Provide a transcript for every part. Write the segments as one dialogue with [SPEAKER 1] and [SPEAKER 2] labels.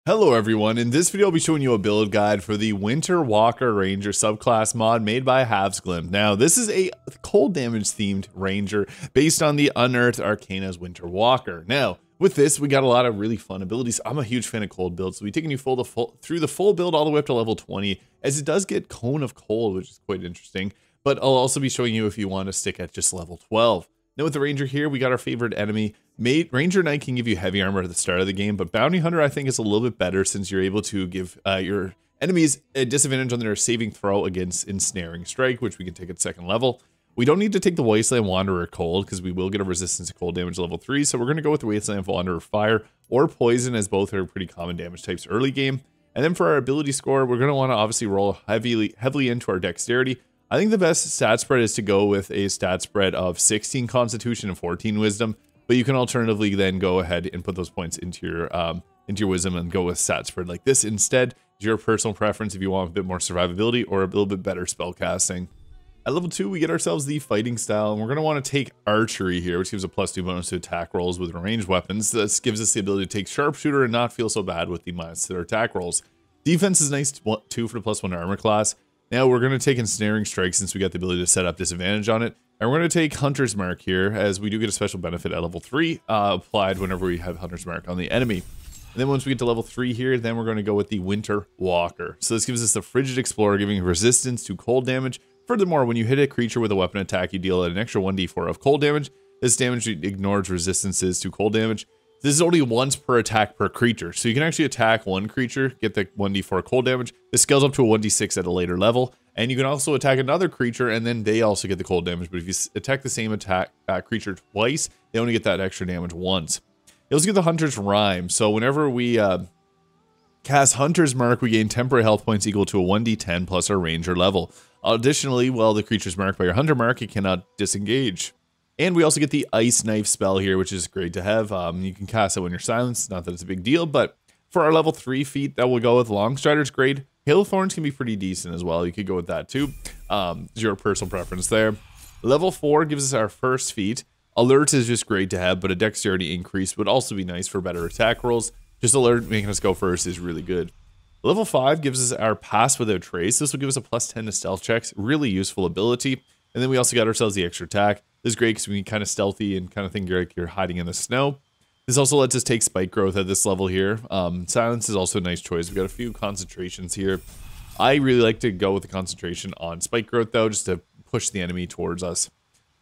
[SPEAKER 1] Hello everyone, in this video I'll be showing you a build guide for the Winter Walker Ranger subclass mod made by Havsglimt. Now this is a cold damage themed ranger based on the Unearthed Arcana's Winter Walker. Now with this we got a lot of really fun abilities. I'm a huge fan of cold builds, so we're taking you through the full build all the way up to level 20 as it does get Cone of Cold, which is quite interesting, but I'll also be showing you if you want to stick at just level 12. Now with the Ranger here, we got our favorite enemy. Ranger Knight can give you heavy armor at the start of the game, but Bounty Hunter I think is a little bit better since you're able to give your enemies a disadvantage on their saving throw against Ensnaring Strike, which we can take at second level. We don't need to take the Wasteland Wanderer Cold because we will get a resistance to cold damage level 3, so we're going to go with the Wasteland Wanderer Fire or Poison as both are pretty common damage types early game. And then for our ability score, we're going to want to obviously roll heavily into our Dexterity. I think the best stat spread is to go with a stat spread of 16 Constitution and 14 Wisdom, but you can alternatively then go ahead and put those points into your Wisdom and go with stat spread like this instead. It's your personal preference if you want a bit more survivability or a little bit better spell casting. At level 2, we get ourselves the Fighting Style, and we're going to want to take Archery here, which gives a +2 bonus to attack rolls with ranged weapons. This gives us the ability to take Sharpshooter and not feel so bad with the minus to their attack rolls. Defense is nice, 2 for the +1 armor class. Now we're going to take Ensnaring Strike since we got the ability to set up disadvantage on it. And we're going to take Hunter's Mark here as we do get a special benefit at level 3 applied whenever we have Hunter's Mark on the enemy. And then once we get to level 3 here, then we're going to go with the Winter Walker. So this gives us the Frigid Explorer giving resistance to cold damage. Furthermore, when you hit a creature with a weapon attack, you deal an extra 1d4 of cold damage. This damage ignores resistances to cold damage. This is only once per attack per creature, so you can actually attack one creature, get the 1d4 cold damage. This scales up to a 1d6 at a later level, and you can also attack another creature, and then they also get the cold damage. But if you attack the same creature twice, they only get that extra damage once. You also get the Hunter's Rhyme, so whenever we cast Hunter's Mark, we gain temporary health points equal to a 1d10 plus our Ranger level. Additionally, while the creature's marked by your Hunter Mark, it cannot disengage. And we also get the Ice Knife spell here, which is great to have. You can cast it when you're silenced. Not that it's a big deal, but for our level 3 feat, that will go with Longstrider's great. Hail Thorns can be pretty decent as well. You could go with that too. Your personal preference there. Level 4 gives us our first feat. Alert is just great to have, but a Dexterity increase would also be nice for better attack rolls. Just Alert making us go first is really good. Level 5 gives us our Pass Without Trace. This will give us a +10 to stealth checks. Really useful ability. And then we also got ourselves the extra attack. This is great because we can kind of stealthy and kind of think you're hiding in the snow. This also lets us take Spike Growth at this level here. Silence is also a nice choice. We've got a few concentrations here. I really like to go with the concentration on Spike Growth though, just to push the enemy towards us.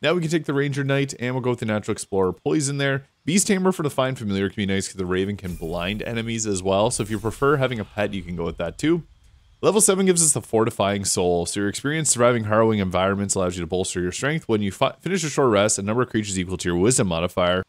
[SPEAKER 1] Now we can take the Ranger Knight and we'll go with the Natural Explorer Poison there. Beast Tamer for the Fine Familiar can be nice because the Raven can blind enemies as well. So if you prefer having a pet, you can go with that too. Level 7 gives us the Fortifying Soul, so your experience surviving harrowing environments allows you to bolster your strength. When you finish a short rest, a number of creatures equal to your Wisdom modifier,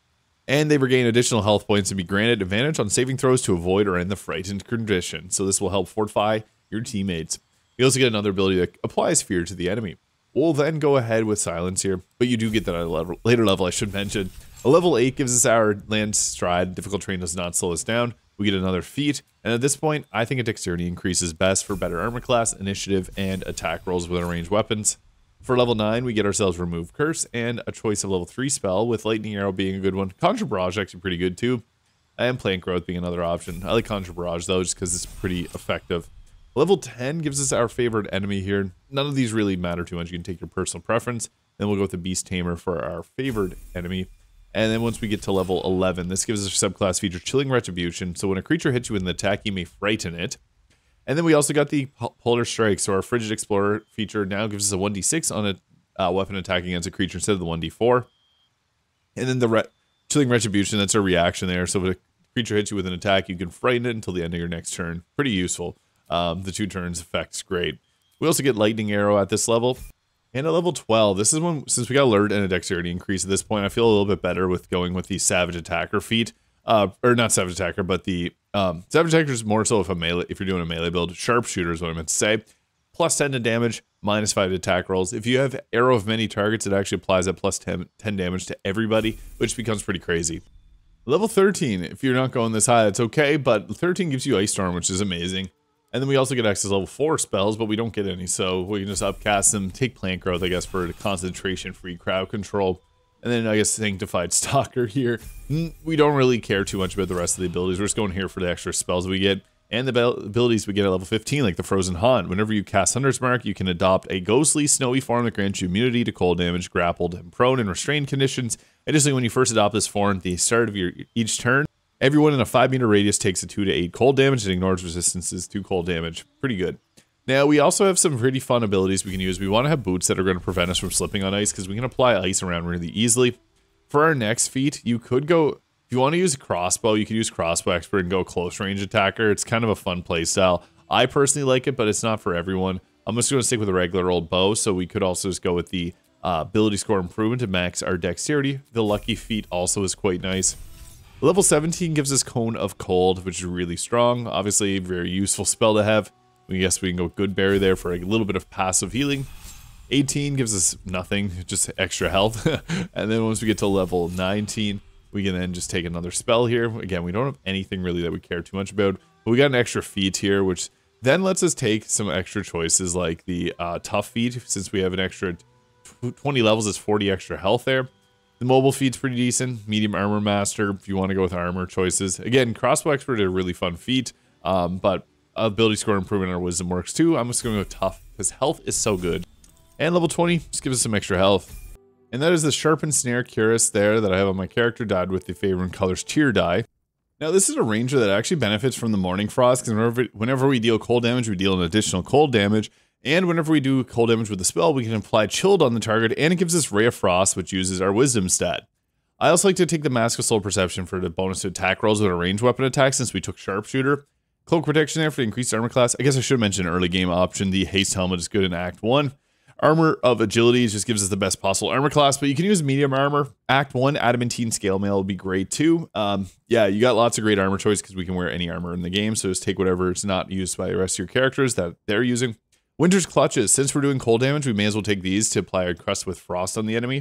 [SPEAKER 1] and they regain additional health points and be granted advantage on saving throws to avoid or end the frightened condition. So this will help fortify your teammates. You also get another ability that applies fear to the enemy. We'll then go ahead with Silence here, but you do get that at a later level, I should mention. A level 8 gives us our Land Stride. Difficult terrain does not slow us down. We get another feat, and at this point, I think a Dexterity increase is best for better armor class, initiative, and attack rolls with our ranged weapons. For level 9, we get ourselves Remove Curse, and a choice of level 3 spell, with Lightning Arrow being a good one. Conjure Barrage actually pretty good too, and Plant Growth being another option. I like Conjure Barrage though, just because it's pretty effective. Level 10 gives us our favorite enemy here. None of these really matter too much. You can take your personal preference. Then we'll go with the Beast Tamer for our favorite enemy. And then once we get to level 11, this gives us a subclass feature, Chilling Retribution. So when a creature hits you with an attack, you may frighten it. And then we also got the Polar Strike. So our Frigid Explorer feature now gives us a 1d6 on a weapon attack against a creature instead of the 1d4. And then the Chilling Retribution, that's a reaction there. So when a creature hits you with an attack, you can frighten it until the end of your next turn. Pretty useful. The 2 turns effect's great. We also get Lightning Arrow at this level. And at level 12, this is when, since we got Alert and a Dexterity increase at this point, I feel a little bit better with going with the Savage Attacker feat. Or not Savage Attacker, but the Savage Attacker is more so if you're doing a melee build. Sharpshooter is what I meant to say. +10 to damage, -5 to attack rolls. If you have Arrow of Many Targets, it actually applies at +10 damage to everybody, which becomes pretty crazy. Level 13, if you're not going this high, that's okay, but 13 gives you Ice Storm, which is amazing. And then we also get access to level 4 spells, but we don't get any, so we can just upcast them, take Plant Growth, I guess, for concentration-free crowd control. And then I guess Sanctified Stalker here. We don't really care too much about the rest of the abilities. We're just going here for the extra spells we get. And the abilities we get at level 15, like the Frozen Haunt. Whenever you cast Hunter's Mark, you can adopt a ghostly, snowy form that grants you immunity to cold damage, grappled, and prone and restrained conditions. Additionally, when you first adopt this form at the start of each turn, everyone in a 5-meter radius takes a 2 to 8 cold damage and ignores resistances to cold damage. Pretty good. Now, we also have some pretty fun abilities we can use. We want to have boots that are going to prevent us from slipping on ice because we can apply ice around really easily. For our next feat, you could go... If you want to use a crossbow, you can use crossbow expert and go close range attacker. It's kind of a fun play style. I personally like it, but it's not for everyone. I'm just going to stick with a regular old bow, so we could also just go with the ability score improvement to max our dexterity. The lucky feat also is quite nice. Level 17 gives us Cone of Cold, which is really strong. Obviously, a very useful spell to have. I guess we can go Good Berry there for a little bit of passive healing. 18 gives us nothing, just extra health. And then once we get to level 19, we can then just take another spell here. Again, we don't have anything really that we care too much about, but we got an extra feat here, which then lets us take some extra choices like the tough feat, since we have an extra 20 levels, is 40 extra health there. The mobile feat's pretty decent. Medium armor master, if you want to go with armor choices. Again, crossbow expert is a really fun feat, but ability score improvement on our wisdom works too. I'm just going to go tough because health is so good. And level 20 just gives us some extra health. And that is the Sharpened Snare Cuirass there that I have on my character, dyed with the Favor and Colors Cheer die. Now this is a ranger that actually benefits from the Morning Frost, because whenever we deal cold damage, we deal an additional cold damage. And whenever we do cold damage with the spell, we can apply Chilled on the target, and it gives us Ray of Frost, which uses our Wisdom stat. I also like to take the Mask of Soul Perception for the bonus to attack rolls with a ranged weapon attack, since we took Sharpshooter. Cloak Protection there for the increased armor class. I guess I should mention early game option. The Haste Helmet is good in Act 1. Armor of Agility just gives us the best possible armor class, but you can use medium armor. Act 1, Adamantine Scale Mail would be great too. Yeah, you got lots of great armor choice because we can wear any armor in the game, so just take whatever is not used by the rest of your characters that they're using. Winter's Clutches. Since we're doing cold damage, we may as well take these to apply our Crust with Frost on the enemy.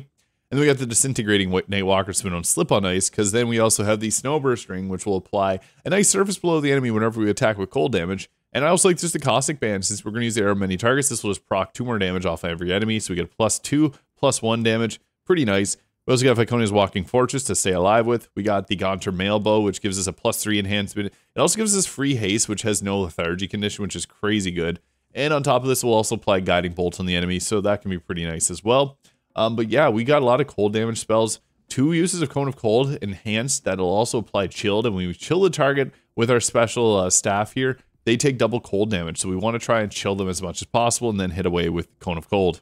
[SPEAKER 1] And then we got the Disintegrating Nightwalker so we don't slip on ice, because then we also have the Snowburst Ring, which will apply a nice surface below the enemy whenever we attack with cold damage. And I also like just the Caustic Band. Since we're going to use the Arrow of Many Targets, this will just proc 2 more damage off every enemy, so we get +2, +1 damage. Pretty nice. We also got Viconia's Walking Fortress to stay alive with. We got the Gaunter Mail Bow, which gives us a +3 enhancement. It also gives us free haste, which has no lethargy condition, which is crazy good. And on top of this, we'll also apply Guiding Bolt on the enemy, so that can be pretty nice as well. But yeah, we got a lot of cold damage spells. 2 uses of Cone of Cold enhanced that'll also apply Chilled, and when we chill the target with our special staff here, they take double cold damage, so we want to try and chill them as much as possible and then hit away with Cone of Cold.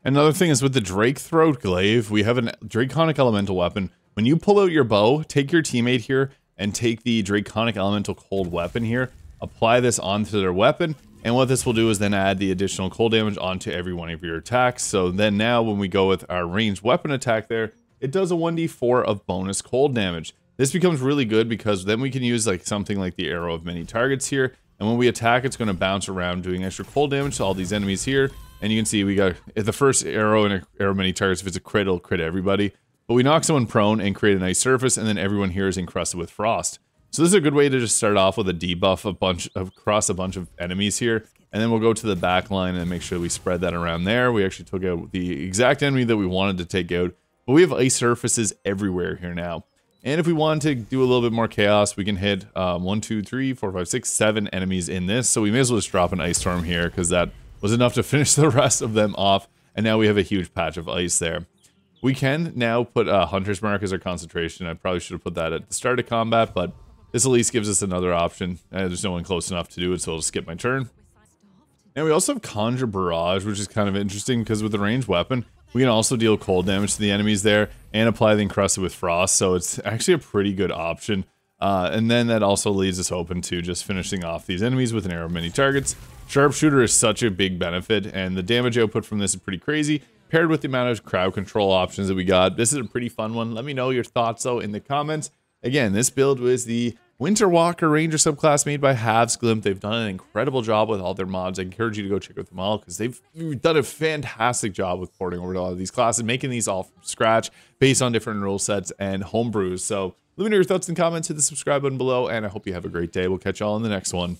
[SPEAKER 1] Another thing is with the Drake Throat Glaive, we have a Draconic Elemental weapon. When you pull out your bow, take your teammate here and take the Draconic Elemental Cold weapon here, apply this onto their weapon, and what this will do is then add the additional cold damage onto every one of your attacks. So then now when we go with our ranged weapon attack there, it does a 1d4 of bonus cold damage. This becomes really good because then we can use like something like the Arrow of Many Targets here, and when we attack, it's going to bounce around doing extra cold damage to all these enemies here. And you can see we got the first arrow and Arrow of Many Targets. If it's a crit, it'll crit everybody. But we knock someone prone and create a nice surface, and then everyone here is encrusted with frost. So this is a good way to just start off with a debuff across a bunch of enemies here. And then we'll go to the back line and make sure we spread that around there. We actually took out the exact enemy that we wanted to take out. But we have ice surfaces everywhere here now. And if we want to do a little bit more chaos, we can hit 1, 2, 3, 4, 5, 6, 7 enemies in this. So we may as well just drop an Ice Storm here, because that was enough to finish the rest of them off. And now we have a huge patch of ice there. We can now put Hunter's Mark as our concentration. I probably should have put that at the start of combat, but this at least gives us another option. There's no one close enough to do it, so I'll skip my turn. Now we also have Conjure Barrage, which is kind of interesting, because with the ranged weapon, we can also deal cold damage to the enemies there and apply the Encrusted with Frost, so it's actually a pretty good option. And then that also leaves us open to just finishing off these enemies with an Arrow of Many Targets. Sharpshooter is such a big benefit, and the damage output from this is pretty crazy, paired with the amount of crowd control options that we got. This is a pretty fun one. Let me know your thoughts, though, in the comments. Again, this build was the Winter Walker Ranger subclass made by Havsglimt. They've done an incredible job with all their mods. I encourage you to go check out them all, because they've done a fantastic job with porting over to all of these classes, making these all from scratch based on different rule sets and homebrews. So let me know your thoughts and comments, hit the subscribe button below, and I hope you have a great day. We'll catch y'all in the next one.